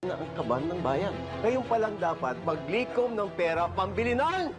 na ang kaban ng bayan. Ngayon pa lang dapat maglikom ng pera pambili ng...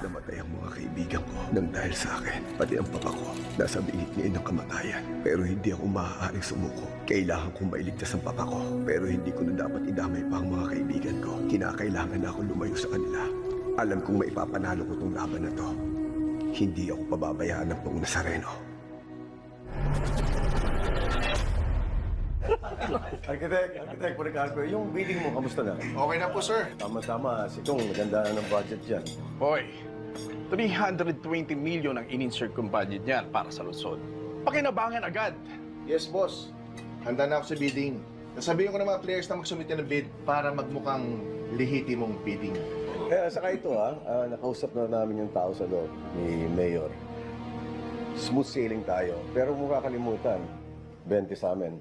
Namatay ang mga kaibigan ko nang dahil sa akin. Pati ang papa ko, nasa bingit ngayon ng kamatayan. Pero hindi ako maaaring sumuko. Kailangan kong mailigtas ang papa ko. Pero hindi ko na dapat idamay pa ang mga kaibigan ko. Kinakailangan na ako lumayo sa kanila. Alam kong maipapanalo ko tong laban na to. Hindi ako pababayaan ng Pong Nazareno. Architect, Policarpo, yung bidding mo, kamusta na? Okay na po, sir. Tama-tama, sikong maganda na ng budget dyan. Hoy, 320 million ang in-insert kong budget niyan para sa Luzon. Pakinabangan agad. Yes, boss. Handa na ako sa bidding. Nasabihin ko ng mga players na magsumite ng bid para magmukhang lehitimong bidding. Kaya saka ito nakausap na namin yung tao sa loob ni Mayor. Smooth sailing tayo, pero mukha kalimutan, 20 sa amin.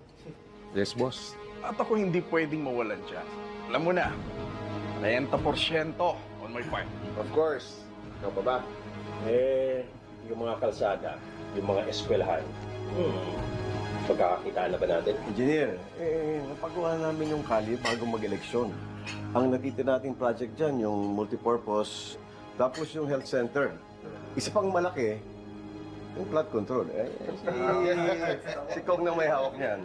Yes, boss. At ako hindi pwedeng mawalan dyan. Alam mo na, 90% on my part. Of course. Ikaw pa ba? Yung mga kalsada, yung mga eskwelahan, pagkakakita na ba natin? Engineer, napagawa namin yung kali bago mag-eleksyon. Ang nakita nating project dyan, yung multipurpose, tapos yung health center. Isa pang malaki, yung flood control. Si Kong na may hawak niyan.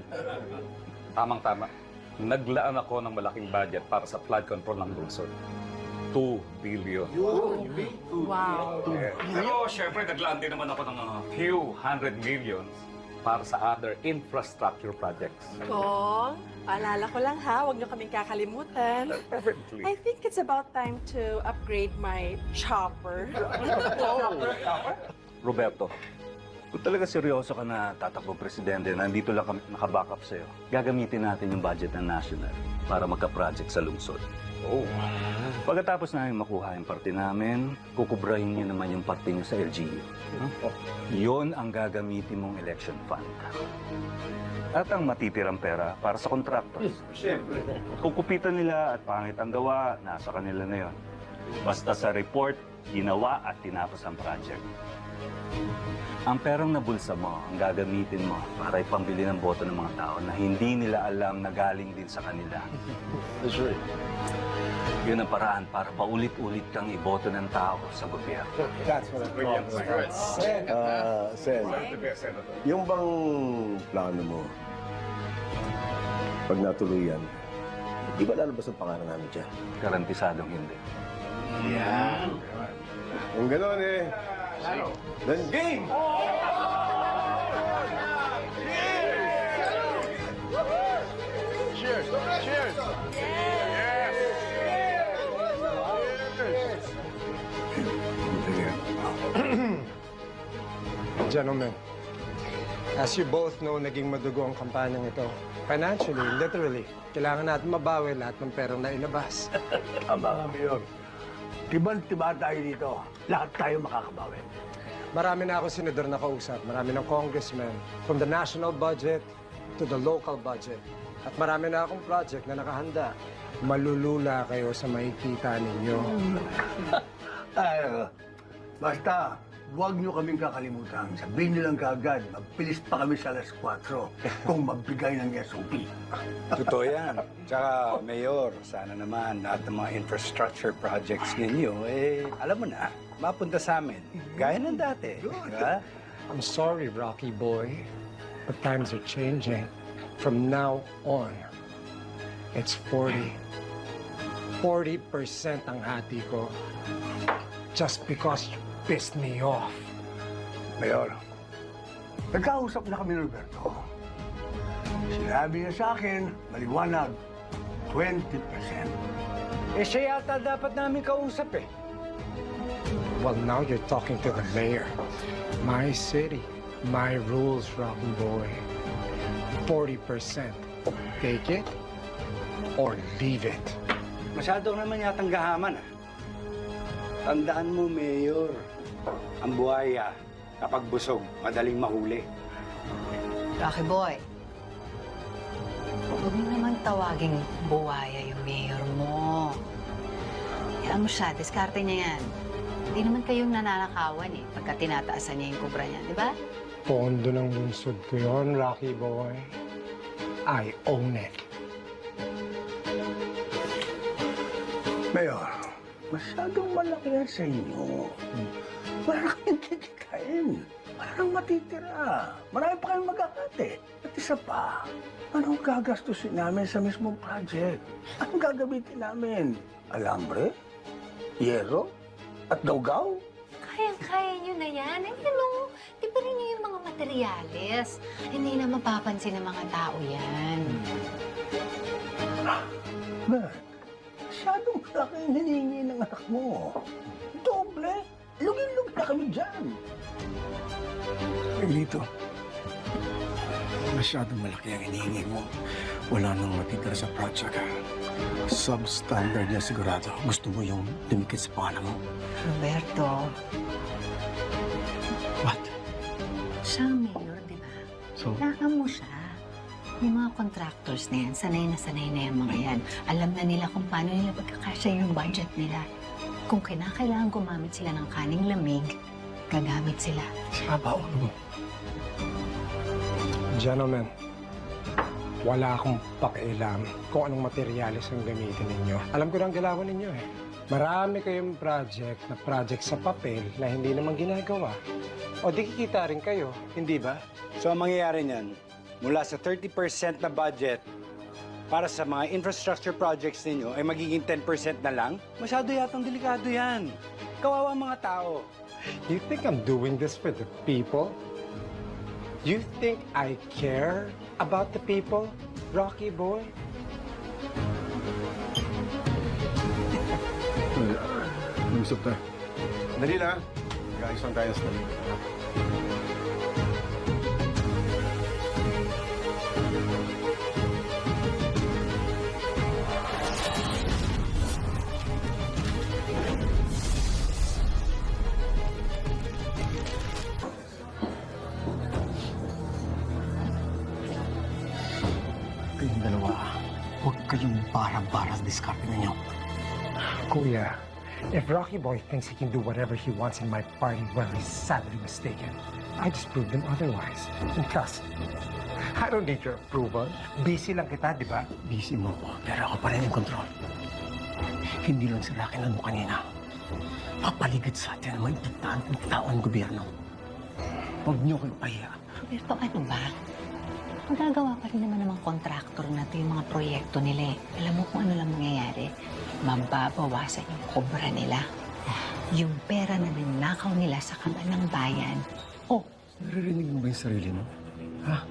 Tamang-tama. Naglaan ako ng malaking budget para sa flood control ng lungsod. 2 billion. Wow. Pero syempre, naglaan din naman ako ng few hundred millions para sa other infrastructure projects. Kong, paalala ko lang ha, huwag niyo kaming kakalimutan. Perfectly. I think it's about time to upgrade my chopper. Roberto, kung talaga seryoso ka na tatakbo presidente, nandito lang kami nakabackup sa'yo. Gagamitin natin yung budget ng national para magka-project sa lungsod. Oh. Pagkatapos namin makuha yung parte namin, kukubrahin niyo naman yung parte niyo sa LGU. Yon ang gagamitin mong election fund. At ang matitirang pera para sa contractors. Siyempre. Kukupitan nila at pangit ang gawa, nasa kanila na yon. Basta sa report, ginawa at tinapos ang project. Ang perang nabulsa mo, ang gagamitin mo para ipambili ng boto ng mga tao na hindi nila alam na galing din sa kanila. That's right. Yun ang paraan para paulit-ulit kang iboto ng tao sa gobyerno. That's what I'm talking about. Sen, yung bang plano mo, pag natuloy yan, di ba lalabas ang pangalan namin dyan? Garantisadong hindi. Kung gano'n then game! Cheers! Cheers! Gentlemen, as you both know, naging madugo ang kampanyang ito. Financially, literally, kailangan natin mabawi lahat ng perang nailabas. Tama nga, Mayor. Tiban-tiba tayo dito. Lahat tayo makakabawi. Marami na ako senador na kausap, marami ng congressmen, from the national budget to the local budget. At marami na akong project na nakahanda. Malulula kayo sa makikita ninyo. Ay, basta, huwag niyo kaming kakalimutan. Sabihin niyo lang kaagad, magpilis pa kami sa alas 4 kung magbigay ng SOP. Totoo yan. Tsaka, Mayor, sana naman lahat ng mga infrastructure projects ninyo, alam mo na, mapunta sa amin. Gaya ng dati. Diba? I'm sorry, Rocky boy, but times are changing. From now on, it's 40. 40% ang hati ko. Just because you pissed me off. Mayor, nagkausap na kami ni Roberto. Sinabi niya sa akin, maliwanag, 20%. Siya yata dapat namin kausap eh. Well, now you're talking to the mayor. My city, my rules, Rocky boy. 40%. Take it or leave it. Masyado naman yatang gahaman ah. Tandaan mo, Mayor, ang buhaya, kapag busog, madaling mahuli. Rocky boy, huwag mo naman tawaging buwaya yung mayor mo. Yan mo siya, diskarte niya yan. Hindi naman kayong nananakawan eh, pagka tinataasan niya yung kubra niya, di ba? Pondo ng lungsod ko yun, Rocky boy. I own it. Mayor, masyadong malaki yan sa inyo. Wala kayong kikikain. Wala nang matitira. Marami pa kayong magkakate. At isa pa, anong gagastusin namin sa mismong project? Anong gagamitin namin? Alambre? Yero? At dawgaw? Kayang-kaya nyo na yan. Eh, di ba rin yung mga materyales? Hindi na mapapansin ng mga tao yan. Bert, masyadong malaki yung hinihingi ng anak mo. Doble? Lugin-lugin na kami dyan. Miguelito, masyadong malaki ang hinihingi mo. Wala nang matitira sa project. Substandard niya sigurado. Gusto mo yung dumikit sa pangalan mo? Roberto, What? siya ang mayor, di ba? So? Kailangan mo siya. Yung mga contractors na yan, sanay na yung mga yan. Alam na nila kung paano nila pagkakasya yung budget nila. Kung kinakailangan gumamit sila ng kaning lamig, gagamit sila. Saba, ulo mo. Gentlemen, wala akong pakialam kung anong materyales ang gamitin ninyo. Alam ko na ang galawan ninyo eh. Marami kayong project sa papel na hindi naman ginagawa. O di kikita rin kayo, hindi ba? So ang mangyayari niyan, mula sa 30% na budget para sa mga infrastructure projects ninyo ay magiging 10% na lang? Masyado yatang delikado yan. Kawawa ang mga tao. You think I'm doing this for the people? You think I care about the people, Rocky boy? Mag-usap tayo. Dali na. Guys, ang tayo sa Kayong dalawa, huwag kayong barang-barang diskarte ninyo. Kuya, if Rocky Boy thinks he can do whatever he wants in my party, well, he's sadly mistaken. I just proved him otherwise. And plus, I don't need your approval. Busy lang kita, di ba? Busy mo ko, pero ako pa rin yung control. Hindi lang sila kinano kanina. Papaligid sa atin ang maigittaan ng taong gobyerno. Huwag niyo kayo pahiya. Roberto, ano ba? Magagawa pa rin naman ng mga kontraktor na ito yung mga proyekto nila eh. Alam mo kung ano lang mangyayari? Mababawasan yung kobra nila. Yung pera na ninakaw nila sa kaban ng bayan. Oh, Naririnig mo ba yung sarili mo? Ha?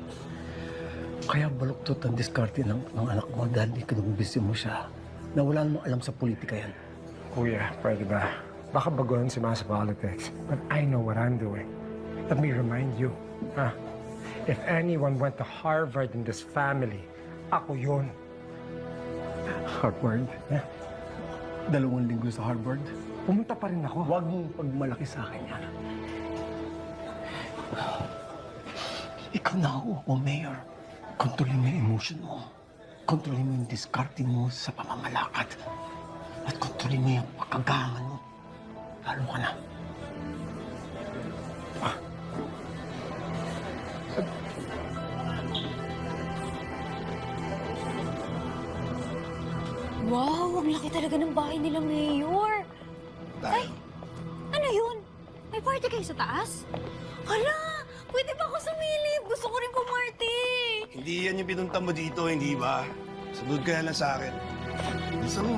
Kaya baluktot ang diskarte ng anak mo dahil ikinumbisi mo siya na wala namang alam sa politika yan. Kuya, pwede ba? Baka baguhan si Mas sa politics, but I know what I'm doing. Let me remind you, if anyone went to Harvard in this family, ako yun. Harvard? Yeah. 2 linggo sa Harvard? Pumunta pa rin ako. Huwag mong pagmalaki sa akin yan. Ikaw na ako, Mayor. Kontrolin mo yung emotion mo. Kontrolin mo yung diskarte mo sa pamamalakad. At kontrolin mo yung pagkagangan mo. Lalo ka na. Wow, ang laki talaga ng bahay nila, Mayor. Ay, ano yun? May party kayo sa taas? Hala, pwede ba ako sumilip? Gusto ko rin pumarty. Hindi yan yung pinunta mo dito, hindi ba? Sunod ka lang sa akin. Gusto mo?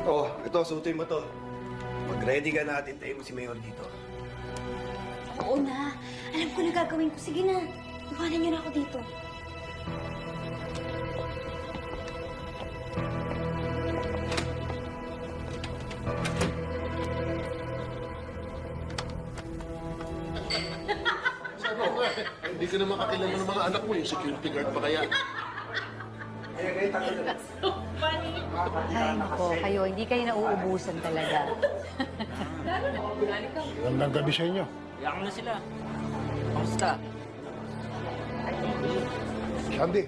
Oh, ito, suotin mo to. Mag-ready ka na, tintayin mo si Mayor dito. Oo na. Alam ko na gagawin ko. Sige na. Iwanan niyo na ako dito. Sabi ko nga, hindi ka na makakilala ng mga anak mo. Yung security guard pa kaya. ay nako, kayo, hindi kayo nauubusan talaga. Magandang gabi sa inyo. Iyak na sila. Kamusta? Sandy.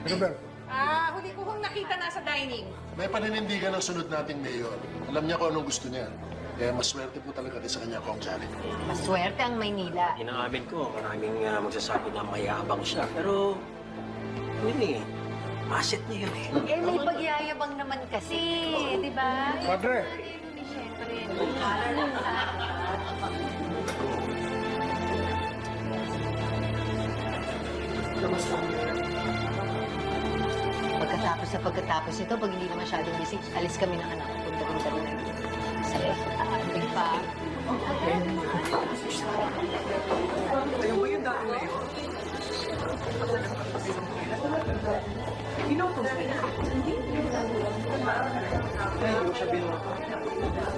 Roberto. Huli ko kong nakita na sa dining. May paninindigan ng sunod nating mayor. Alam niya kung anong gusto niya. Kaya maswerte po talaga din sa kanya, Kong Janet. Maswerte ang Maynila. Inaamin ko, maraming magsasabi na mayabang siya. Pero, yun eh, asset niya yun eh. Eh, may pagyayabang naman kasi, di ba? Padre. Siyempre, para lang sa... Pagkatapos ito, pag hindi na masyadong busy, alis kami ng anak. Punta rin kami na. Sige, di pa. Ayun ba yung dati na yun?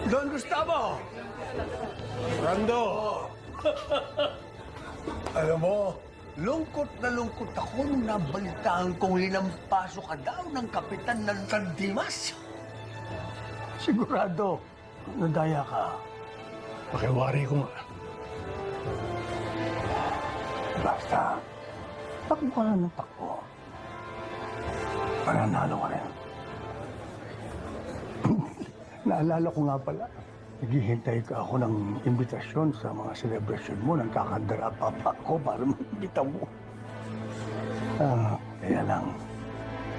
Don Gustavo! Rando! Alam mo, lungkot ako nung nabalitaan kong linampaso ka daw ng kapitan ng San Dimas. Sigurado, nadaya ka. Pakiwari ko nga. Basta, takbo ka lang ng takbo. Pananalo ka rin. Naalala ko nga pala, naghihintay ka ako ng imbitasyon sa mga celebration mo. Nagkakandara pa ako para mag-imbita mo. Kaya lang,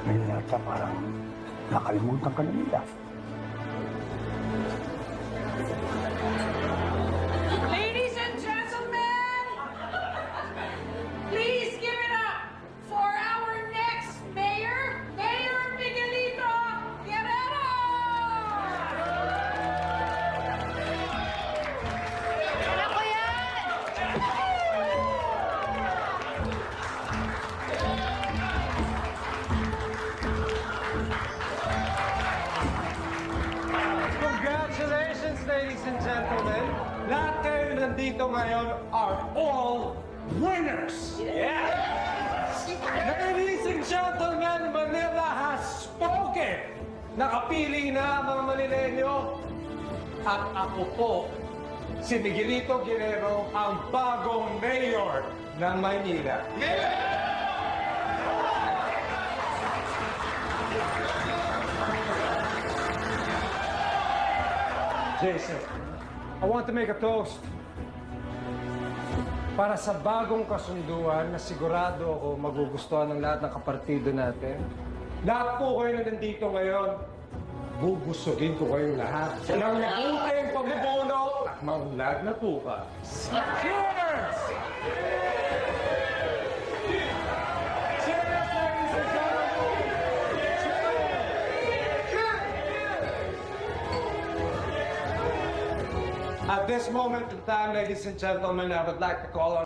may nata parang nakalimutan ka na nila. Ladies and gentlemen, please give it up for our next mayor, Mayor Miguelito Guerrero! Ano ko yan? Congratulations, ladies and gentlemen! Lahat kayo nandito ngayon are all winners! Ladies and gentlemen, Manila has spoken! Nakapili na mga Manileño. At ako po, si Miguelito Guerrero, ang bagong mayor ng Maynila. Jason, I want to make a toast para sa bagong kasunduan na sigurado ako magugustuhan ng lahat ng kapartido natin. Lahat po kayo na nandito ngayon, bubusugin ko kayong lahat. Nang mabuting pagbubuno at maunlad na bukas. Cheers! At this moment in time, ladies and gentlemen, I would like to call on